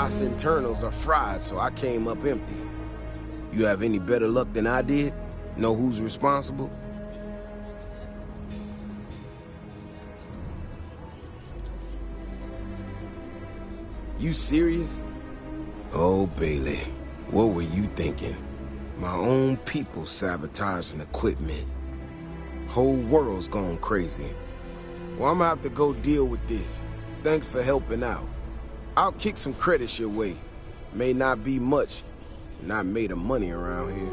robot's internals are fried, so I came up empty. You have any better luck than I did? Know who's responsible? You serious? Oh, Bailey, what were you thinking? My own people sabotaging equipment. Whole world's gone crazy. Well, I'm gonna have to go deal with this. Thanks for helping out. I'll kick some credits your way. May not be much. Not made of money around here.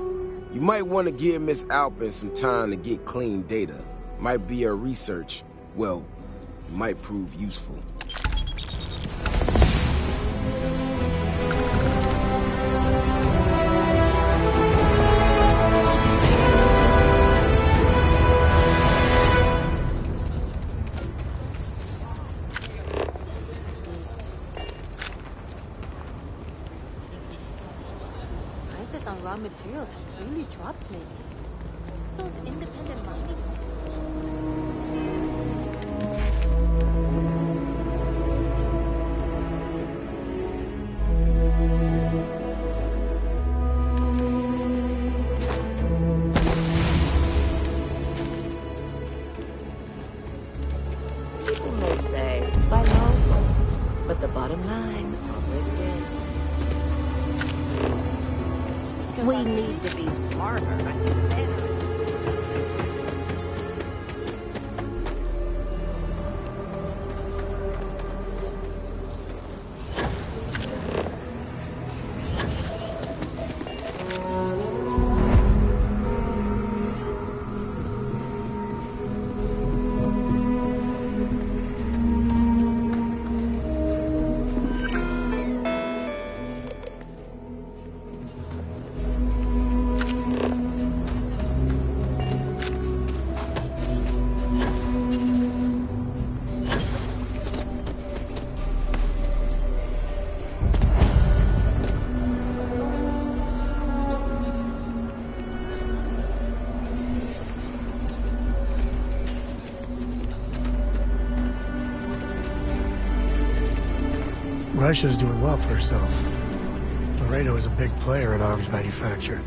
You might want to give Miss Alpin some time to get clean data. Might be her research. Well, might prove useful. Prices on raw materials have really dropped lately. Where's those independent mining People may say, buy local, but the bottom line always wins. We need to be smarter. Russia's doing well for herself. Laredo is a big player in arms manufacture.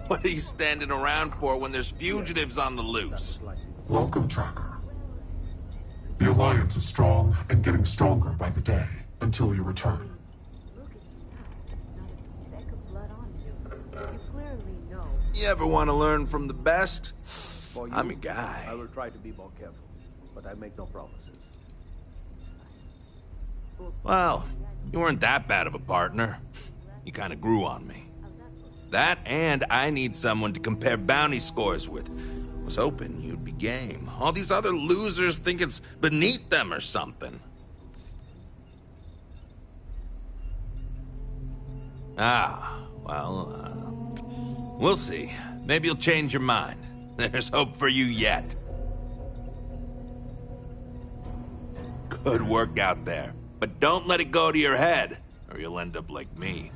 What are you standing around for when there's fugitives on the loose? Welcome, Tracker. The Alliance is strong and getting stronger by the day, until you return. You ever want to learn from the best? I'm your guy. I will try to be more careful, but I make no promises. Well, you weren't that bad of a partner. You kind of grew on me. That, and I need someone to compare bounty scores with. Was hoping you'd be game. All these other losers think it's beneath them or something. We'll see. Maybe you'll change your mind. There's hope for you yet. Good work out there. But don't let it go to your head, or you'll end up like me.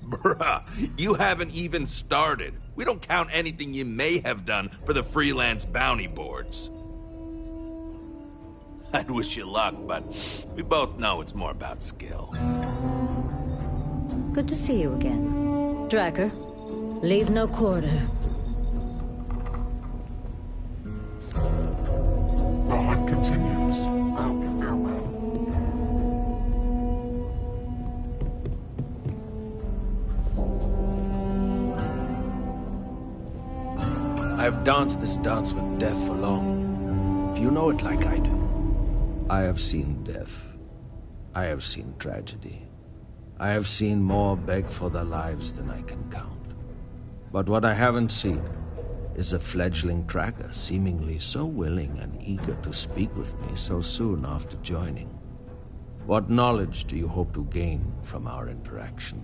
Bruh, you haven't even started. We don't count anything you may have done for the freelance bounty boards. I'd wish you luck, but we both know it's more about skill. Good to see you again. Tracker, leave no quarter. The hunt continues. I hope you fare well. I've danced this dance with death for long. If you know it like I do. I have seen death. I have seen tragedy. I have seen more beg for their lives than I can count. But what I haven't seen is a fledgling tracker seemingly so willing and eager to speak with me so soon after joining. What knowledge do you hope to gain from our interaction?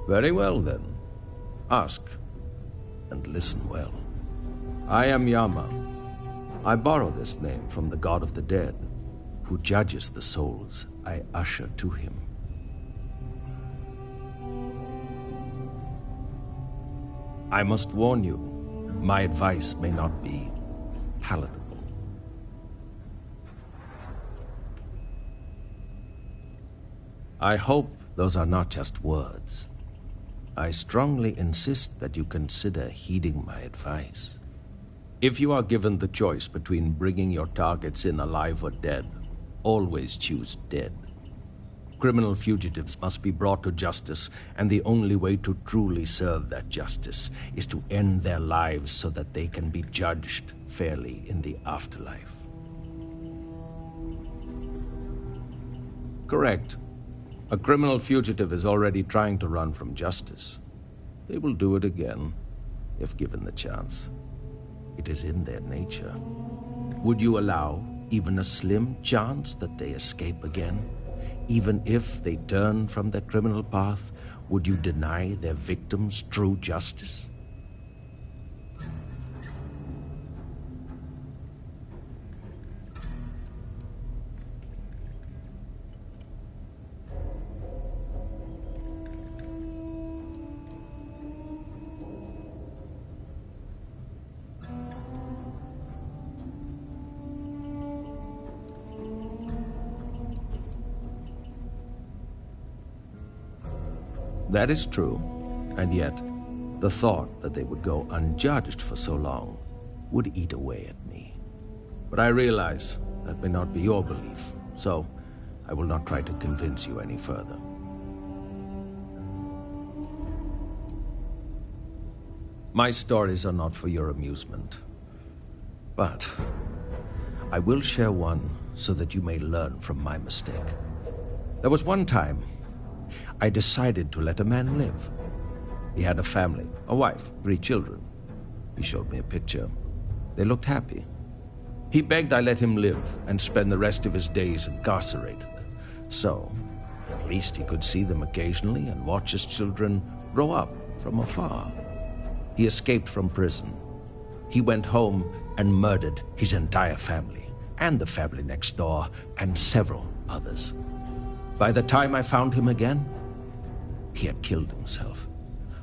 Very well, then. Ask, and listen well. I am Yama. I borrow this name from the god of the dead, who judges the souls I usher to him. I must warn you, my advice may not be palatable. I hope those are not just words. I strongly insist that you consider heeding my advice. If you are given the choice between bringing your targets in alive or dead, always choose dead. Criminal fugitives must be brought to justice, and the only way to truly serve that justice is to end their lives so that they can be judged fairly in the afterlife. Correct. A criminal fugitive is already trying to run from justice. They will do it again, if given the chance. It is in their nature. Would you allow even a slim chance that they escape again? Even if they turn from their criminal path, would you deny their victims true justice? That is true, and yet, the thought that they would go unjudged for so long would eat away at me. But I realize that may not be your belief, so I will not try to convince you any further. My stories are not for your amusement, but I will share one so that you may learn from my mistake. There was one time I decided to let a man live. He had a family, a wife, 3 children. He showed me a picture. They looked happy. He begged I let him live and spend the rest of his days incarcerated. So, at least he could see them occasionally and watch his children grow up from afar. He escaped from prison. He went home and murdered his entire family, and the family next door, and several others. By the time I found him again, he had killed himself,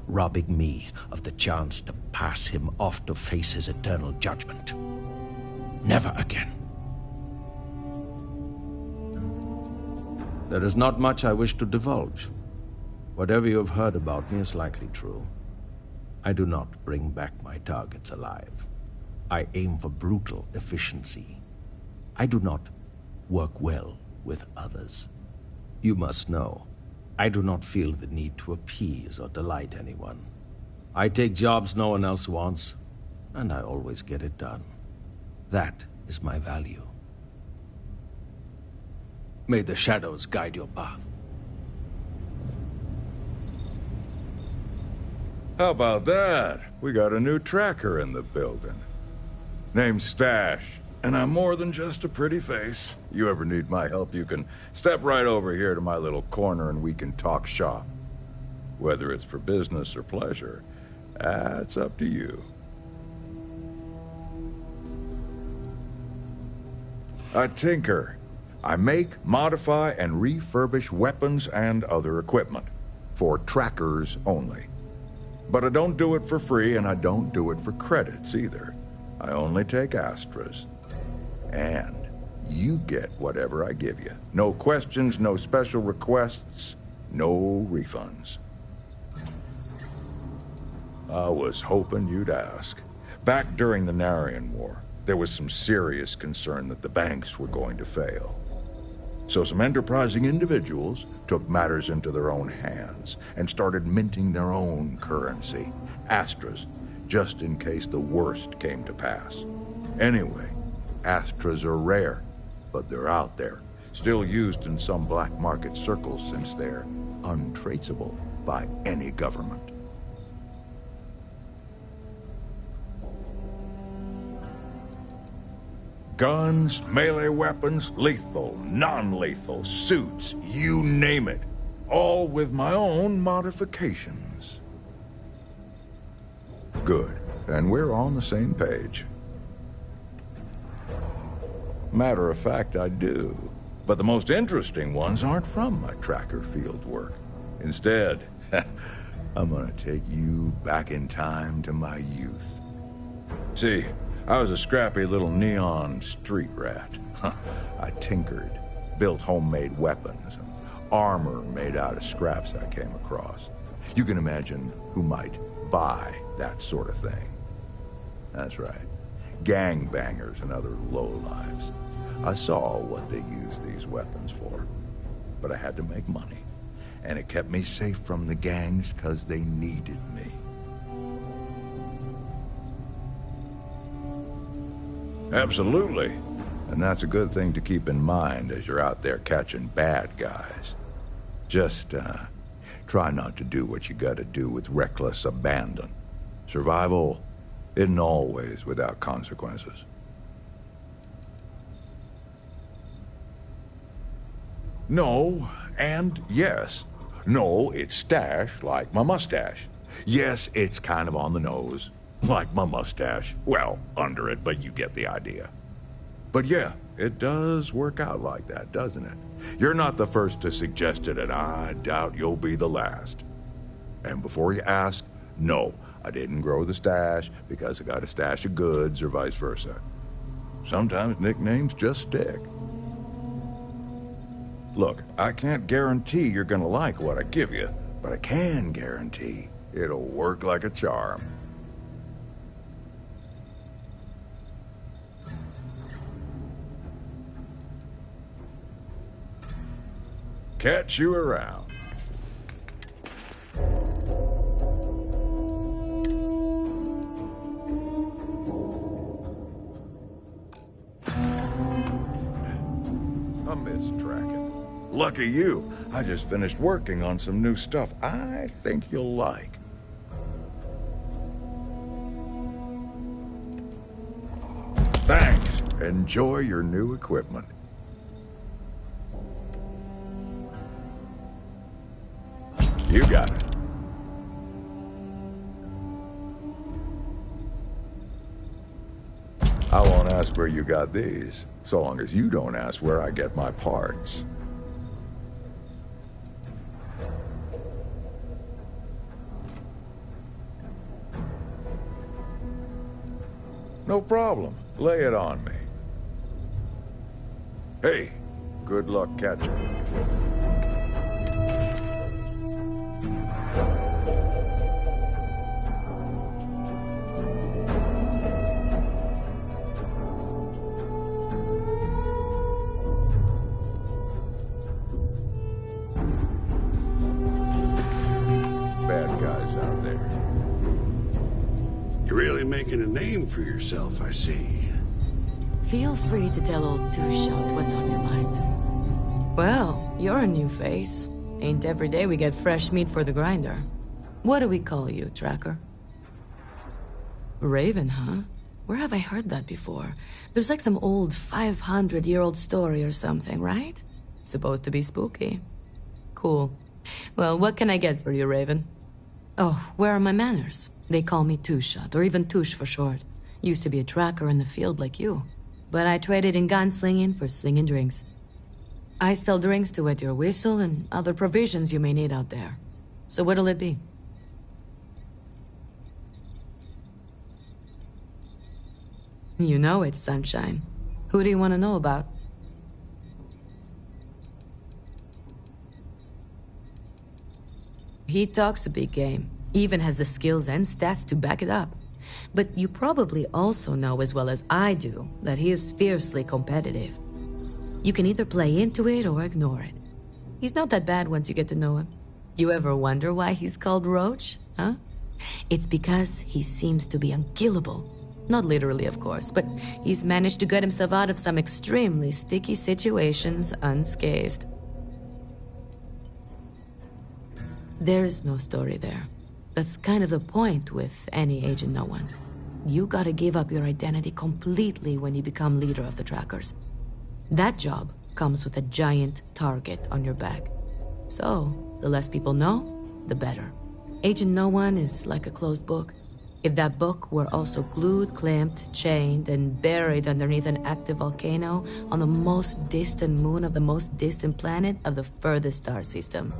robbing me of the chance to pass him off to face his eternal judgment. Never again. There is not much I wish to divulge. Whatever you have heard about me is likely true. I do not bring back my targets alive. I aim for brutal efficiency. I do not work well with others. You must know, I do not feel the need to appease or delight anyone. I take jobs no one else wants, and I always get it done. That is my value. May the shadows guide your path. How about that? We got a new tracker in the building. Name's Stash, and I'm more than just a pretty face. You ever need my help, you can step right over here to my little corner and we can talk shop. Whether it's for business or pleasure, that's up to you. I tinker. I make, modify, and refurbish weapons and other equipment. For trackers only. But I don't do it for free, and I don't do it for credits either. I only take Astras. And you get whatever I give you. No questions, no special requests, no refunds. I was hoping you'd ask. Back during the Narian War, there was some serious concern that the banks were going to fail. So some enterprising individuals took matters into their own hands and started minting their own currency, Astras, just in case the worst came to pass. Anyway, Astras are rare, but they're out there, still used in some black market circles since they're untraceable by any government. Guns, melee weapons, lethal, non-lethal, suits, you name it. All with my own modifications. Good, and we're on the same page. Matter of fact, I do. But the most interesting ones aren't from my tracker field work. Instead, I'm gonna take you back in time to my youth. See, I was a scrappy little neon street rat. I tinkered, built homemade weapons, and armor made out of scraps I came across. You can imagine who might buy that sort of thing. That's right, gangbangers and other lowlives. I saw what they used these weapons for, but I had to make money, and it kept me safe from the gangs because they needed me. Absolutely. And that's a good thing to keep in mind as you're out there catching bad guys. Just, try not to do what you gotta do with reckless abandon. Survival isn't always without consequences. No, and yes. No, it's stash like my mustache. Yes, it's kind of on the nose. Like my mustache. Well, under it, but you get the idea. But yeah, it does work out like that, doesn't it? You're not the first to suggest it, and I doubt you'll be the last. And before you ask, no, I didn't grow the stash because I got a stash of goods or vice versa. Sometimes nicknames just stick. Look, I can't guarantee you're gonna like what I give you, but I can guarantee it'll work like a charm. Catch you around. I miss tracking. Lucky you, I just finished working on some new stuff I think you'll like. Thanks. Enjoy your new equipment. You got it. I won't ask where you got these, so long as you don't ask where I get my parts. No problem. Lay it on me. Hey, good luck catching. Bad guys out there. You're really making a name for yourself, I see. Feel free to tell old Two-Shot what's on your mind. Well, you're a new face. Ain't every day we get fresh meat for the grinder. What do we call you, Tracker? Raven, huh? Where have I heard that before? There's like some old 500-year-old story or something, right? Supposed to be spooky. Cool. Well, what can I get for you, Raven? Oh, where are my manners? They call me Two-Shot, or even Touche for short. Used to be a tracker in the field like you. But I traded in gunslinging for slinging drinks. I sell drinks to wet your whistle and other provisions you may need out there. So what'll it be? You know it, Sunshine. Who do you want to know about? He talks a big game. Even has the skills and stats to back it up. But you probably also know as well as I do that he is fiercely competitive. You can either play into it or ignore it. He's not that bad once you get to know him. You ever wonder why he's called Roach, huh? It's because he seems to be unkillable. Not literally, of course, but he's managed to get himself out of some extremely sticky situations unscathed. There's no story there. That's kind of the point with any Agent No One. You gotta give up your identity completely when you become leader of the Trackers. That job comes with a giant target on your back. So, the less people know, the better. Agent No One is like a closed book. If that book were also glued, clamped, chained, and buried underneath an active volcano on the most distant moon of the most distant planet of the furthest star system.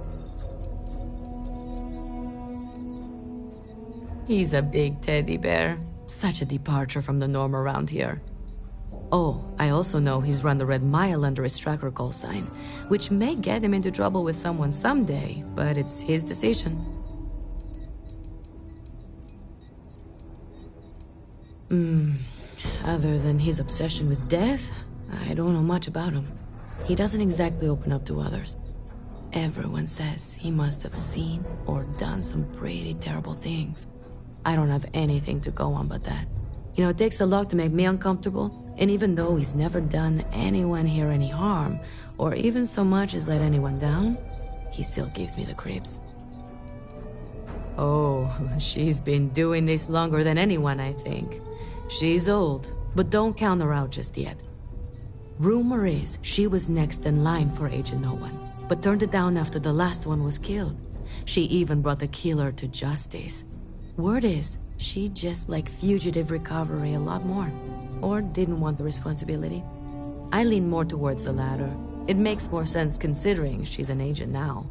He's a big teddy bear. Such a departure from the norm around here. Oh, I also know he's run the Red Mile under his tracker call sign, which may get him into trouble with someone someday, but it's his decision. Other than his obsession with death, I don't know much about him. He doesn't exactly open up to others. Everyone says he must have seen or done some pretty terrible things. I don't have anything to go on but that. You know, it takes a lot to make me uncomfortable, and even though he's never done anyone here any harm, or even so much as let anyone down, he still gives me the creeps. Oh, she's been doing this longer than anyone, I think. She's old, but don't count her out just yet. Rumor is she was next in line for Agent No One, but turned it down after the last one was killed. She even brought the killer to justice. Word is, she just liked fugitive recovery a lot more, or didn't want the responsibility. I lean more towards the latter. It makes more sense considering she's an agent now.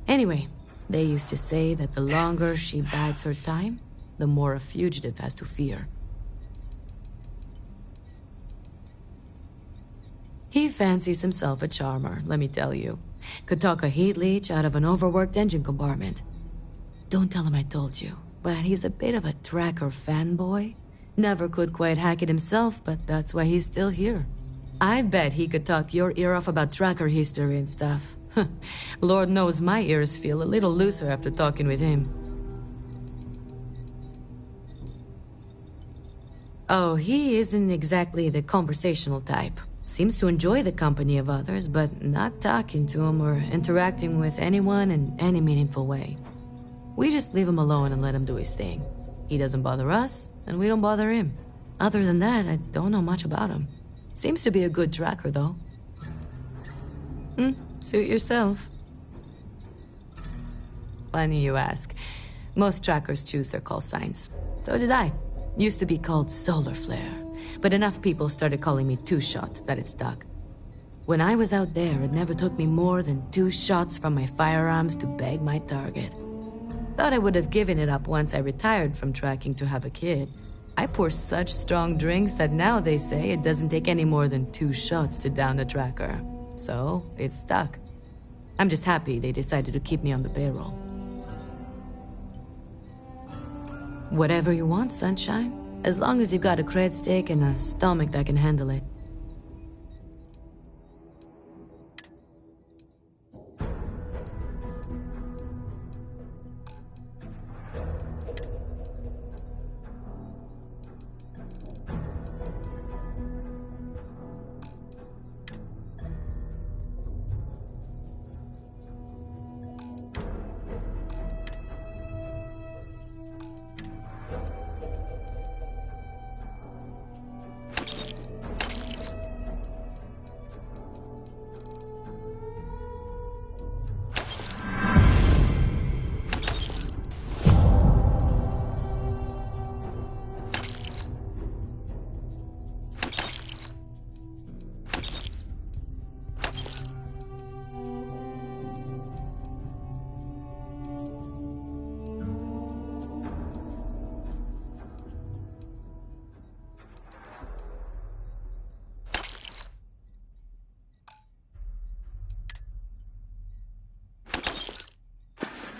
Anyway, they used to say that the longer she bides her time, the more a fugitive has to fear. He fancies himself a charmer, let me tell you. Could talk a heat leech out of an overworked engine compartment. Don't tell him I told you, but he's a bit of a tracker fanboy. Never could quite hack it himself, but that's why he's still here. I bet he could talk your ear off about tracker history and stuff. Lord knows my ears feel a little looser after talking with him. Oh, he isn't exactly the conversational type. Seems to enjoy the company of others, but not talking to them or interacting with anyone in any meaningful way. We just leave him alone and let him do his thing. He doesn't bother us, and we don't bother him. Other than that, I don't know much about him. Seems to be a good tracker, though. Suit yourself. Funny you ask. Most trackers choose their call signs. So did I. Used to be called Solar Flare, but enough people started calling me Two Shot that it stuck. When I was out there, it never took me more than 2 shots from my firearms to bag my target. Thought I would have given it up once I retired from tracking to have a kid. I pour such strong drinks that now they say it doesn't take any more than 2 shots to down a tracker. So, it's stuck. I'm just happy they decided to keep me on the payroll. Whatever you want, sunshine. As long as you've got a cred stick and a stomach that can handle it.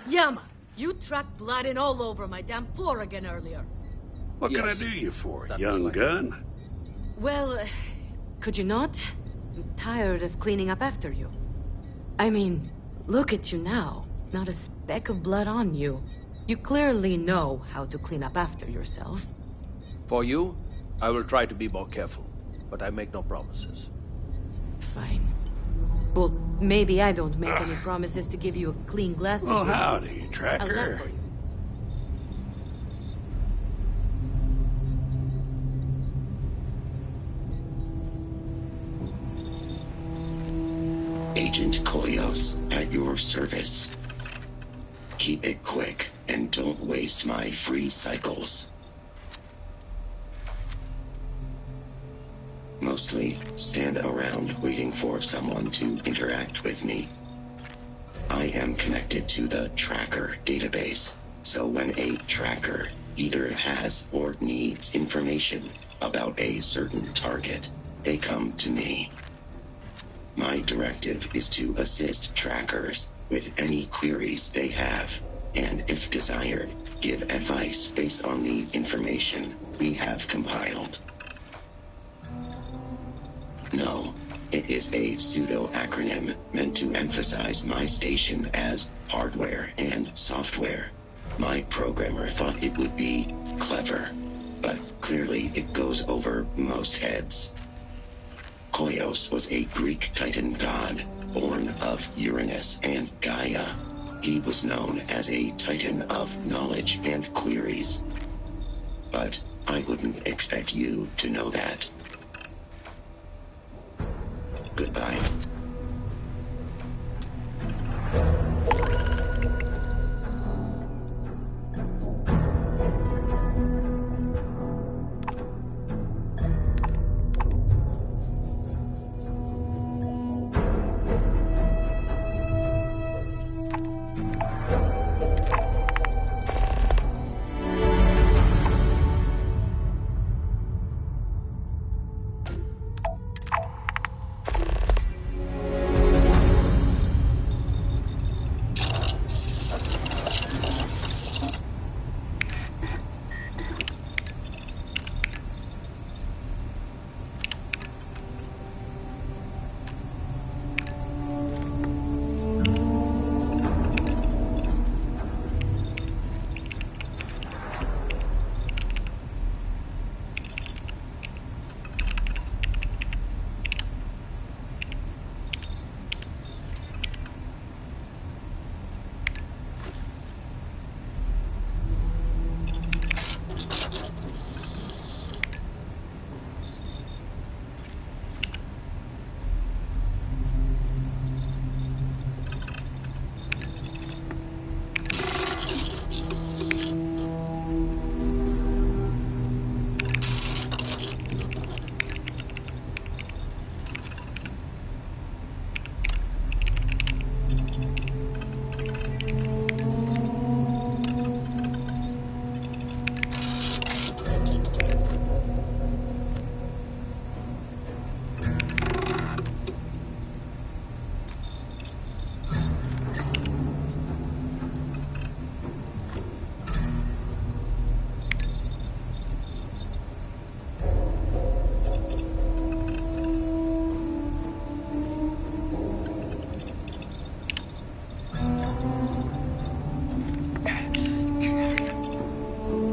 Yama, you tracked blood in all over my damn floor again earlier. What can I do you for, young gun? Well, could you not? I'm tired of cleaning up after you. I mean, look at you now. Not a speck of blood on you. You clearly know how to clean up after yourself. For you, I will try to be more careful, but I make no promises. Fine. Well, maybe I don't make any promises to give you a clean glass of Well, beer. howdy, How's that Tracker. for you? Agent Koyos, at your service. Keep it quick, and don't waste my free cycles. Mostly, stand around waiting for someone to interact with me. I am connected to the Tracker database, so when a Tracker either has or needs information about a certain target, they come to me. My directive is to assist Trackers with any queries they have, and if desired, give advice based on the information we have compiled. No, it is a pseudo-acronym meant to emphasize my station as hardware and software. My programmer thought it would be clever, but clearly it goes over most heads. Koyos was a Greek Titan god, born of Uranus and Gaia. He was known as a Titan of knowledge and queries. But I wouldn't expect you to know that. Goodbye.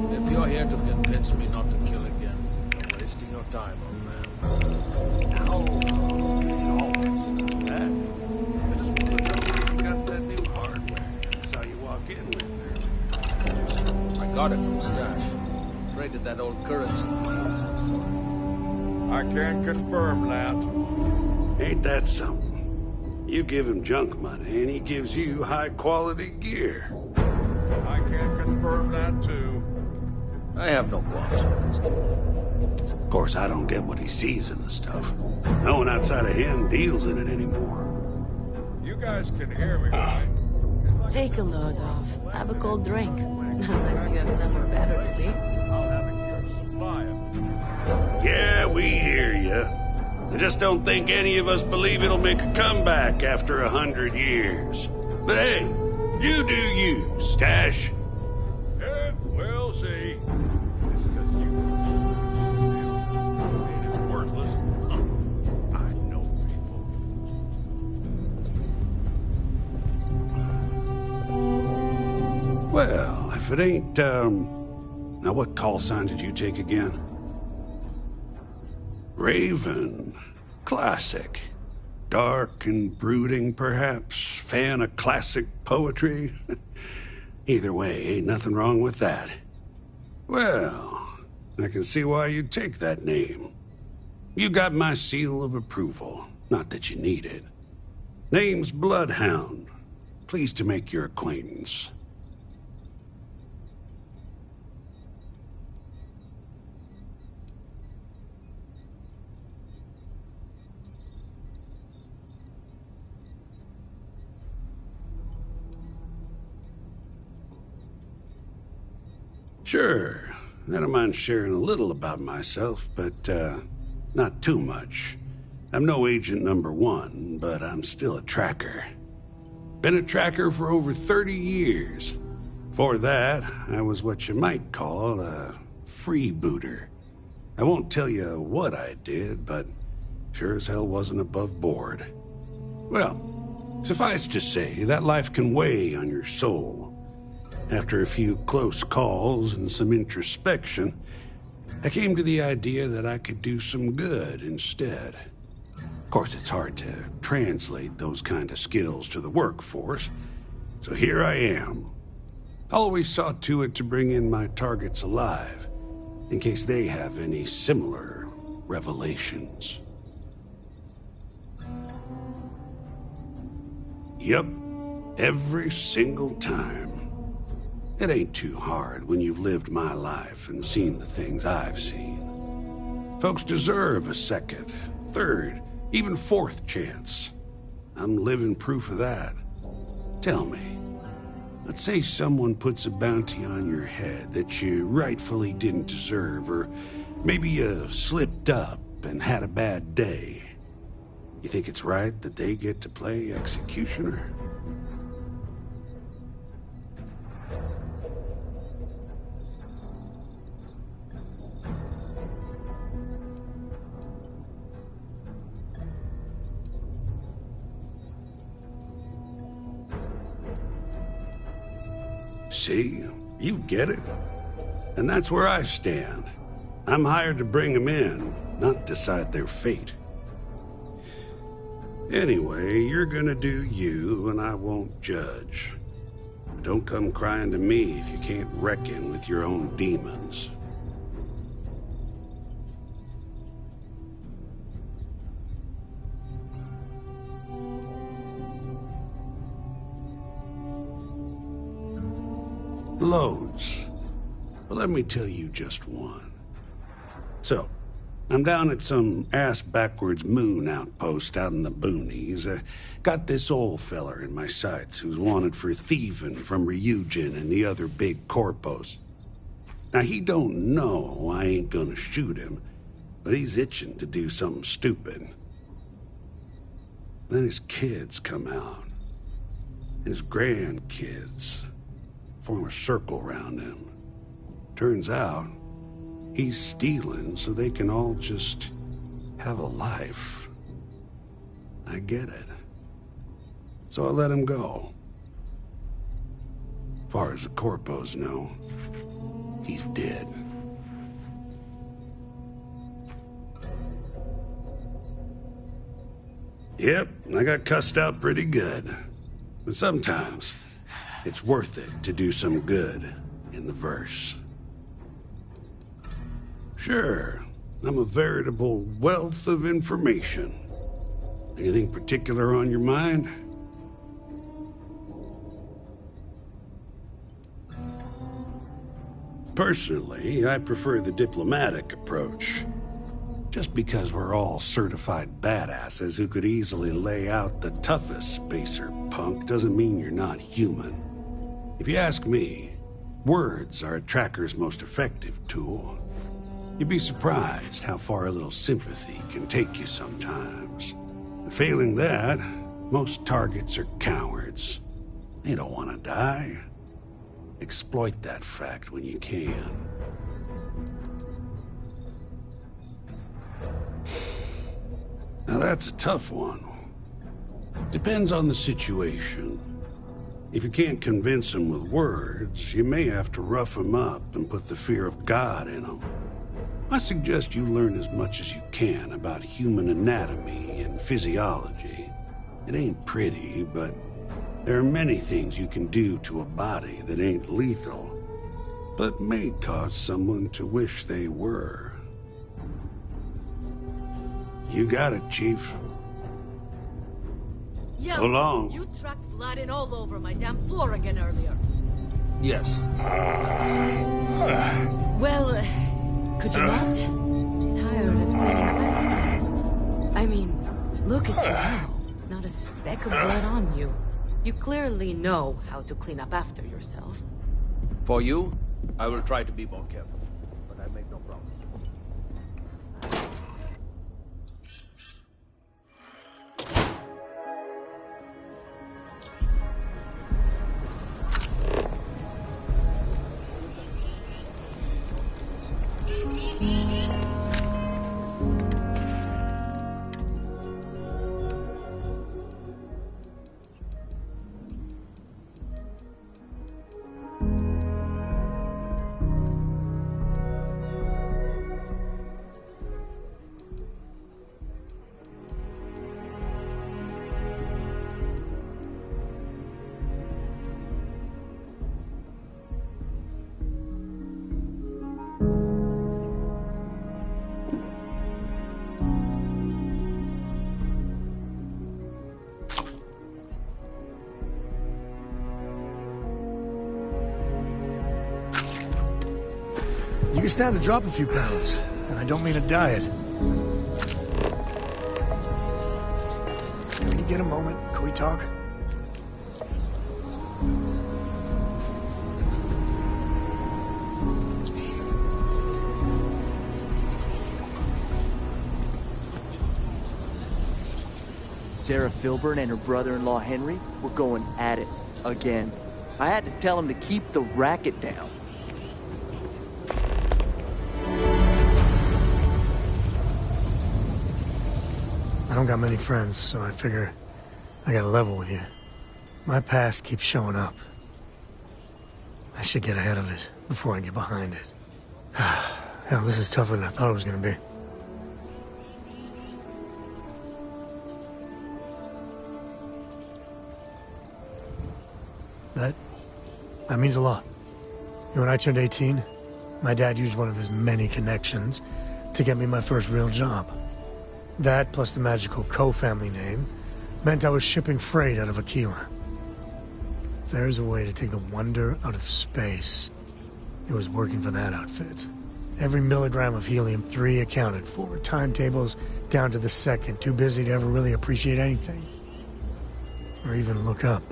If you're here to convince me not to kill again, you're wasting your time, old man. No, it always that. I just wanted to know if you got that new hardware. I saw you walk in with her. I got it from Stash. Traded that old currency he was in for. I can't confirm that. Ain't that something? You give him junk money, and he gives you high-quality gear. I can't confirm that, too. I have no qualms with this kid. Of course, I don't get what he sees in the stuff. No one outside of him deals in it anymore. You guys can hear me, right? Take a load off. Have a cold drink. Unless you have somewhere better to be. I'll have a huge supply of it. Yeah, we hear you. I just don't think any of us believe it'll make a comeback after 100 years. But hey, you do you, Stash. Yeah, we'll see. It's 'cause you and it's worthless. I know people. Well, if if it ain't, now what call sign did you take again? Raven. Classic. Dark and brooding, perhaps? Fan of classic poetry? Either way, ain't nothing wrong with that. Well, I can see why you'd take that name. You got my seal of approval. Not that you need it. Name's Bloodhound. Pleased to make your acquaintance. Sure, I don't mind sharing a little about myself, but not too much. I'm no agent number one, but I'm still a tracker. Been a tracker for over 30 years. Before that, I was what you might call a freebooter. I won't tell you what I did, but sure as hell wasn't above board. Well, suffice to say, that life can weigh on your soul. After a few close calls and some introspection, I came to the idea that I could do some good instead. Of course, it's hard to translate those kind of skills to the workforce, so here I am. Always saw to it to bring in my targets alive, in case they have any similar revelations. Yup, every single time. It ain't too hard when you've lived my life and seen the things I've seen. Folks deserve a second, third, even fourth chance. I'm living proof of that. Tell me, let's say someone puts a bounty on your head that you rightfully didn't deserve, or maybe you slipped up and had a bad day. You think it's right that they get to play executioner? See? You get it. And that's where I stand. I'm hired to bring them in, not decide their fate. Anyway, you're gonna do you, and I won't judge. But don't come crying to me if you can't reckon with your own demons. Loads. But let me tell you just one. So, I'm down at some ass-backwards moon outpost out in the boonies. Got this old feller in my sights who's wanted for thieving from Ryujin and the other big corpos. Now, he don't know I ain't gonna shoot him, but he's itching to do something stupid. Then his kids come out, and his grandkids form a circle around him. Turns out, he's stealing so they can all just have a life. I get it. So I let him go. Far as the corpos know, he's dead. Yep, I got cussed out pretty good. But sometimes, it's worth it to do some good in the verse. Sure, I'm a veritable wealth of information. Anything particular on your mind? Personally, I prefer the diplomatic approach. Just because we're all certified badasses who could easily lay out the toughest spacer punk doesn't mean you're not human. If you ask me, words are a tracker's most effective tool. You'd be surprised how far a little sympathy can take you sometimes. And failing that, most targets are cowards. They don't want to die. Exploit that fact when you can. Now that's a tough one. Depends on the situation. If you can't convince them with words, you may have to rough them up and put the fear of God in them. I suggest you learn as much as you can about human anatomy and physiology. It ain't pretty, but there are many things you can do to a body that ain't lethal, but may cause someone to wish they were. You got it, Chief. Yo, So long. you tracked blood in all over my damn floor again earlier. Yes. Well, could you not? Tired of cleaning up after you? I mean, look at you now. Not a speck of blood on you. You clearly know how to clean up after yourself. For you, I will try to be more careful, but I make no promise. You can stand to drop a few pounds, and I don't mean a diet. When you get a moment, can we talk? Sarah Filburn and her brother-in-law Henry were going at it again. I had to tell him to keep the racket down. I don't got many friends, so I figure I gotta level with you. My past keeps showing up. I should get ahead of it before I get behind it. Hell, this is tougher than I thought it was gonna be. That means a lot. You know, when I turned 18, my dad used one of his many connections to get me my first real job. That, plus the magical co-family name, meant I was shipping freight out of Aquila. If there's a way to take the wonder out of space, it was working for that outfit. Every milligram of helium-3 accounted for, timetables down to the second, too busy to ever really appreciate anything. Or even look up.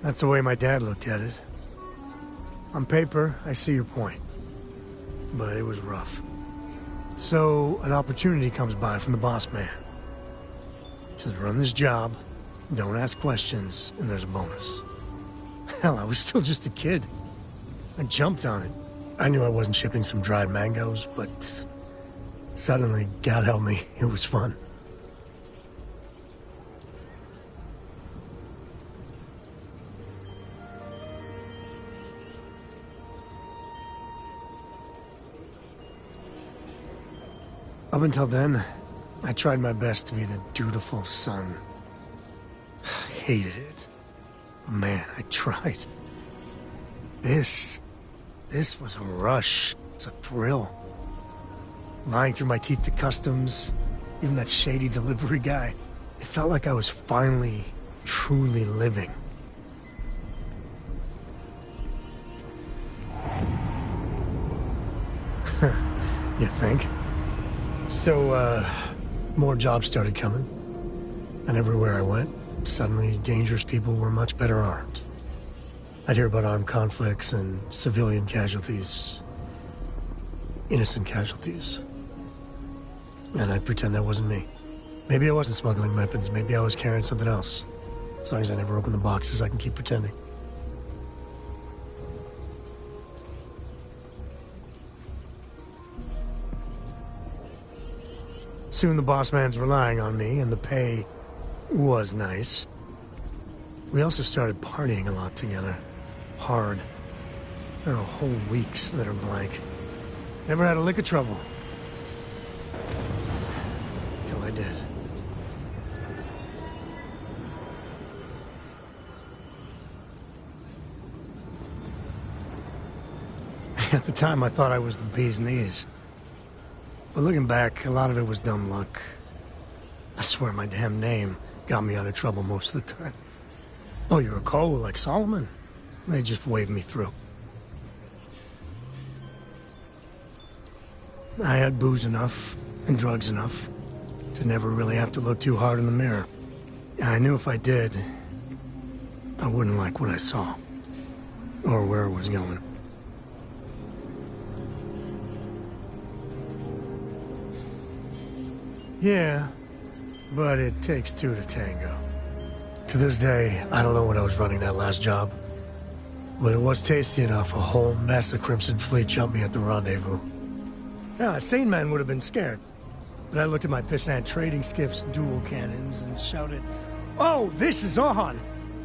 That's the way my dad looked at it. On paper, I see your point. But it was rough. So, an opportunity comes by from the boss man. He says, run this job, don't ask questions, and there's a bonus. Hell, I was still just a kid. I jumped on it. I knew I wasn't shipping some dried mangoes, but suddenly, God help me, it was fun. Up until then, I tried my best to be the dutiful son. Hated it. Man, I tried. This was a rush. It's a thrill. Lying through my teeth to customs, even that shady delivery guy. It felt like I was finally, truly living. You think? So, more jobs started coming. And everywhere I went, suddenly dangerous people were much better armed. I'd hear about armed conflicts and civilian casualties. Innocent casualties. And I'd pretend that wasn't me. Maybe I wasn't smuggling weapons, maybe I was carrying something else. As long as I never open the boxes, I can keep pretending. Soon the boss man's relying on me, and the pay was nice. We also started partying a lot together. Hard. There are whole weeks that are blank. Never had a lick of trouble. Till I did. At the time, I thought I was the bee's knees. But looking back, a lot of it was dumb luck. I swear my damn name got me out of trouble most of the time. Oh, you're a Cole like Solomon? They just waved me through. I had booze enough and drugs enough to never really have to look too hard in the mirror. And I knew if I did, I wouldn't like what I saw. Or where it was going. Yeah, but it takes two to tango. To this day, I don't know what I was running that last job. But it was tasty enough, a whole mess of Crimson Fleet jumped me at the rendezvous. Yeah, a sane man would have been scared. But I looked at my pissant trading skiff's dual cannons and shouted, "Oh, this is on!"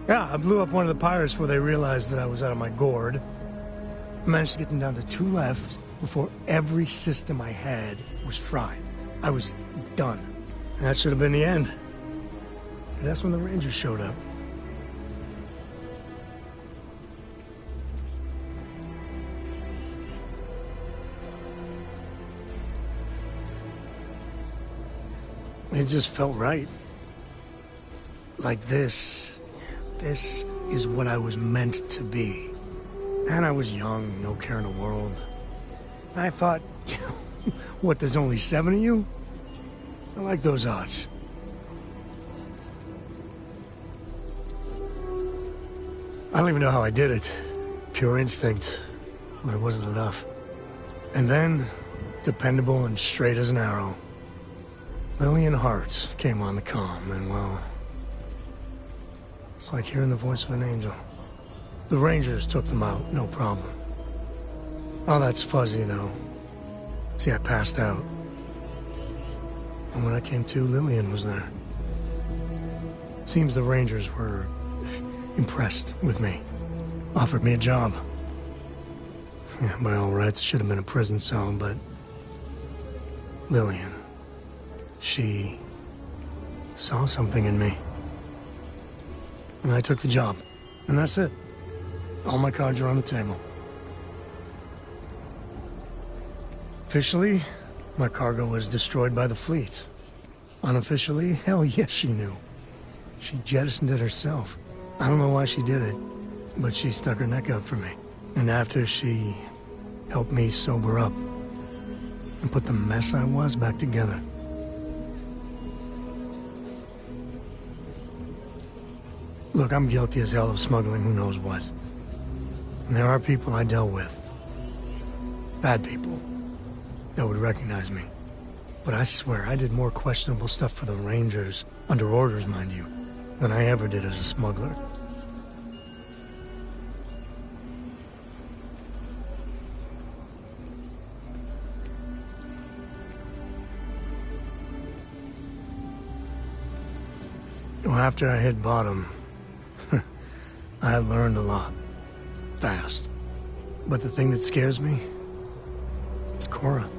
Yeah, I blew up one of the pirates before they realized that I was out of my gourd. I managed to get them down to 2 left before every system I had was fried. I was done. And that should have been the end. And that's when the Rangers showed up. It just felt right. Like this is what I was meant to be. And I was young, no care in the world. I thought, what, there's only 7 of you? I like those odds. I don't even know how I did it. Pure instinct, but it wasn't enough. And then, dependable and straight as an arrow, Lillian Hart came on the comm, and well, it's like hearing the voice of an angel. The Rangers took them out, no problem. All that's fuzzy, though. See, I passed out. And when I came to, Lillian was there. Seems the Rangers were impressed with me. Offered me a job. Yeah, by all rights, it should have been a prison cell, but Lillian, she saw something in me. And I took the job. And that's it. All my cards are on the table. Officially, my cargo was destroyed by the fleet. Unofficially, hell yes, she knew. She jettisoned it herself. I don't know why she did it, but she stuck her neck out for me. And after she helped me sober up and put the mess I was back together. Look, I'm guilty as hell of smuggling who knows what. And there are people I dealt with. Bad people. That would recognize me. But I swear I did more questionable stuff for the Rangers, under orders, mind you, than I ever did as a smuggler. Well, after I hit bottom, I learned a lot. Fast. But the thing that scares me is Cora.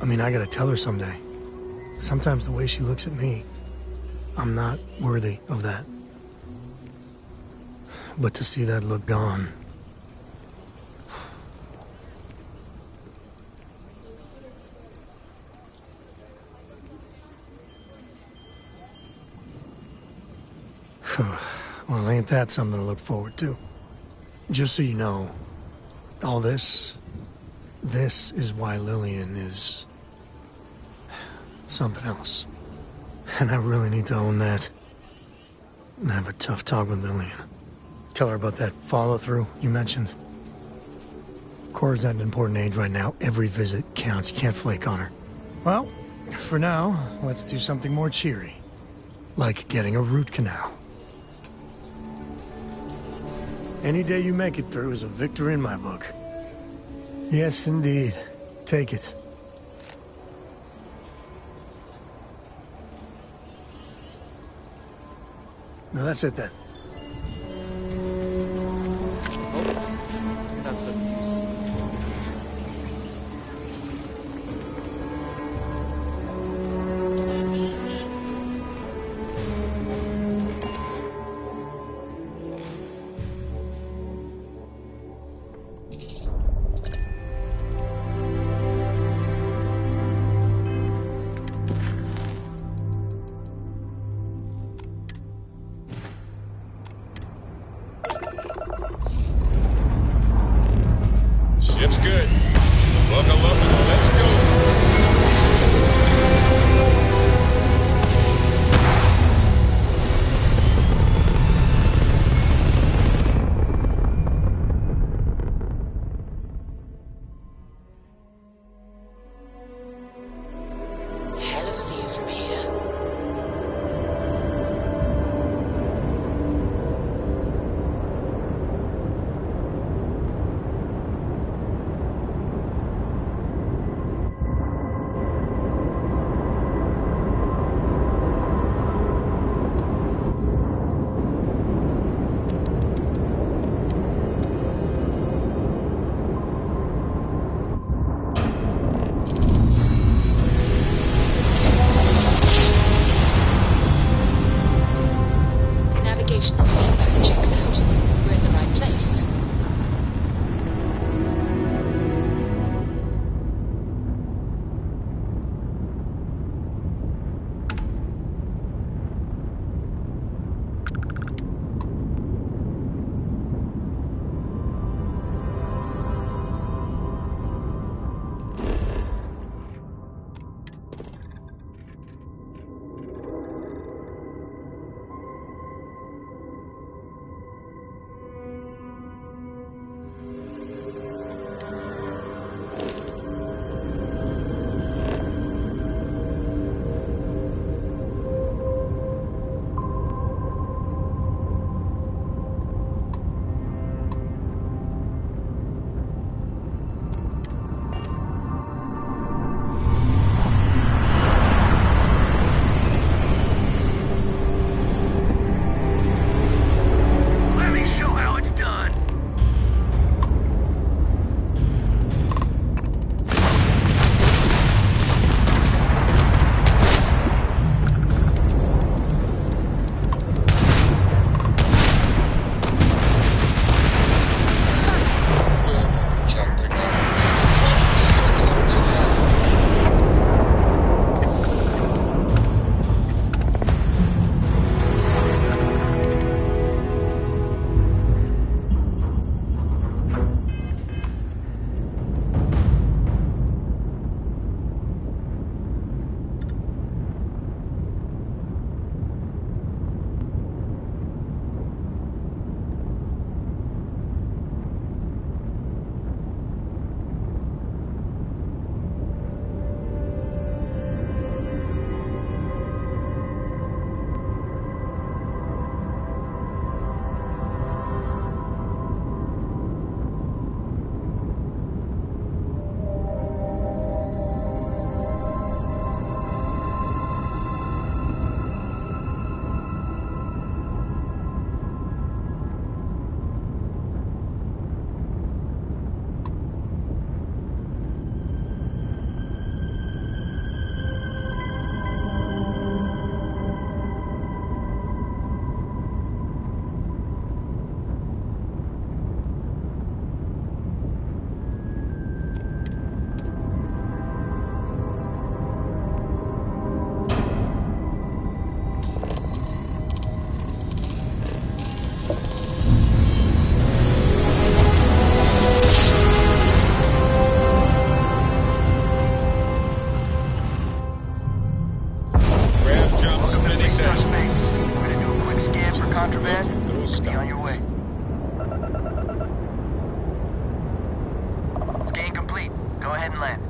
I mean, I gotta tell her someday. Sometimes the way she looks at me, I'm not worthy of that. But to see that look gone... Well, ain't that something to look forward to? Just so you know, all this is why Lillian is something else. And I really need to own that. And have a tough talk with Lillian. Tell her about that follow-through you mentioned. Cora's at an important age right now. Every visit counts. You can't flake on her. Well, for now, let's do something more cheery. Like getting a root canal. Any day you make it through is a victory in my book. Yes, indeed. Take it. No, that's it then. Oh, you're not so used. Ship's good. Buckle up and let's go. Hell of a view from here. Navigational feedback checks out. We're in the right place. Be on your way. Scan complete. Go ahead and land.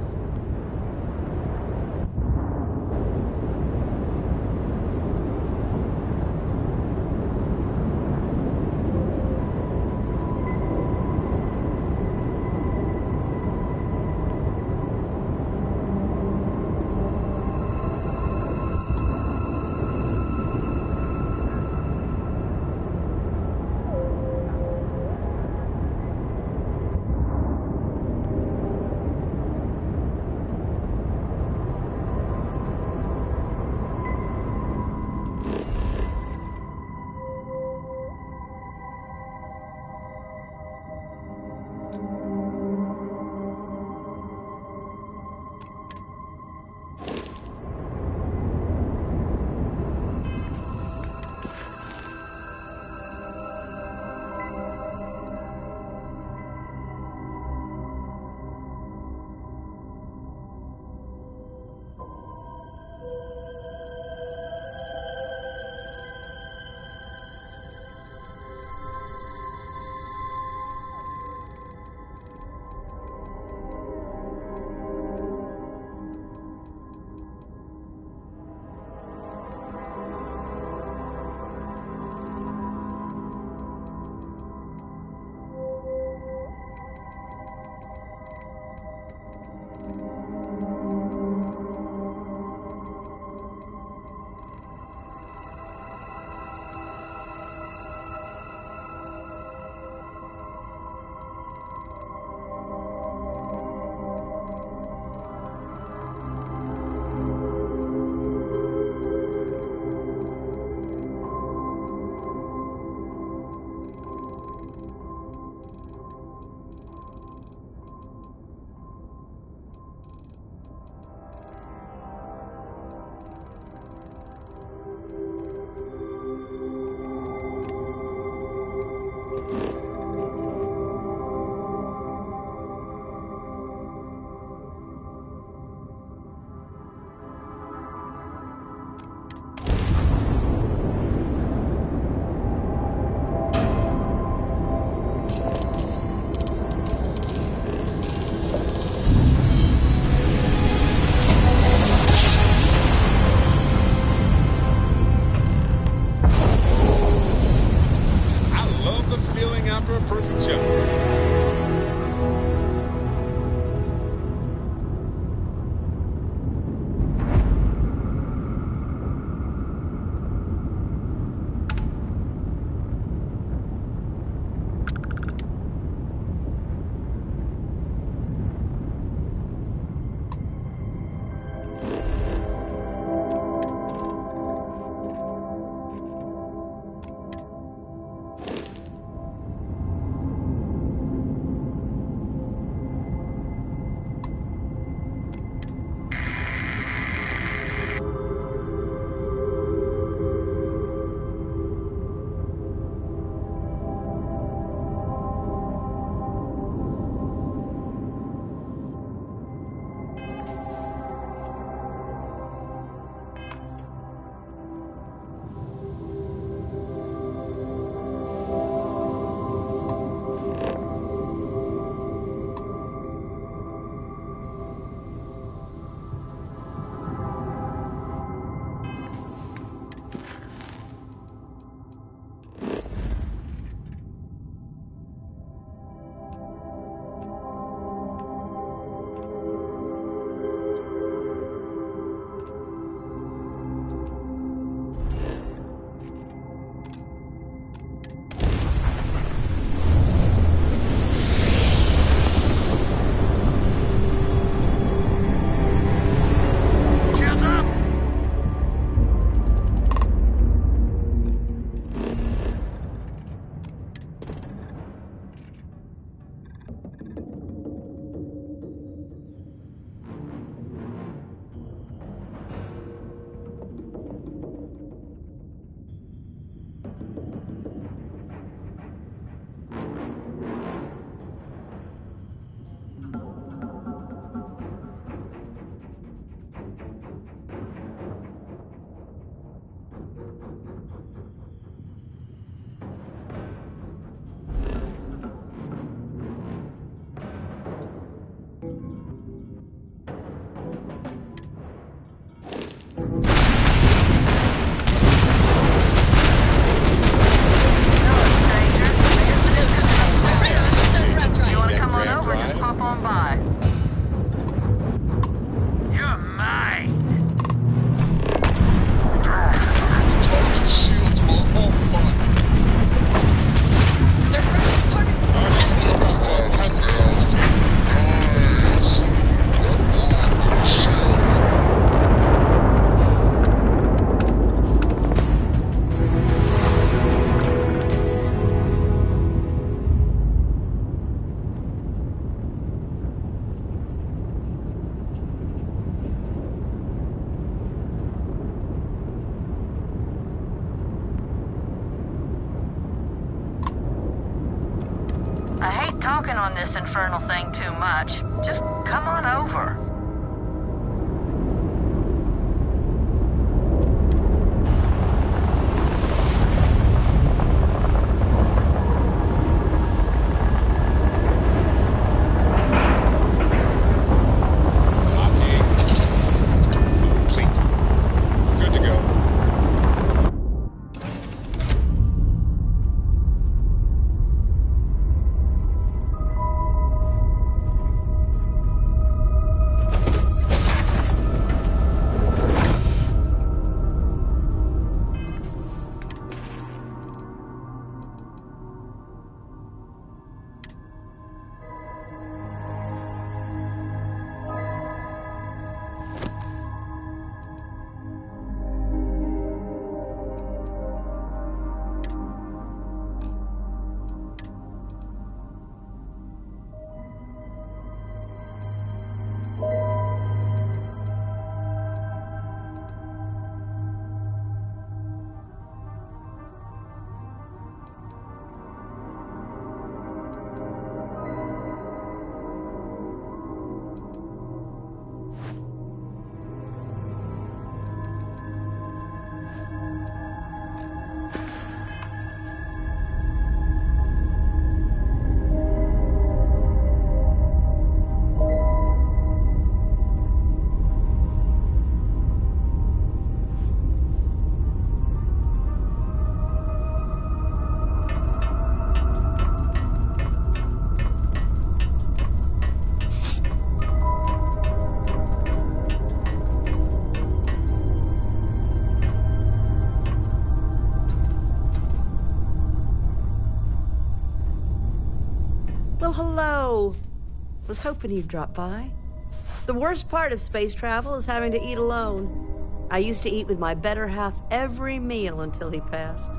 I hate talking on this infernal thing too much. Just come on over. Well, hello. Was hoping you'd drop by. The worst part of space travel is having to eat alone. I used to eat with my better half every meal until he passed.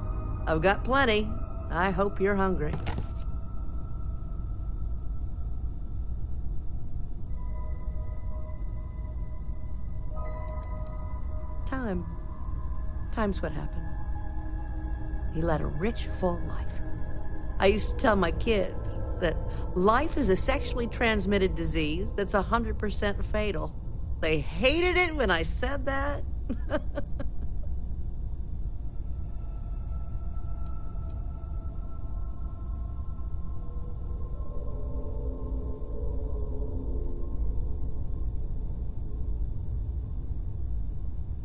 I've got plenty. I hope you're hungry. Time's what happened. He led a rich, full life. I used to tell my kids that life is a sexually transmitted disease that's 100% fatal. They hated it when I said that.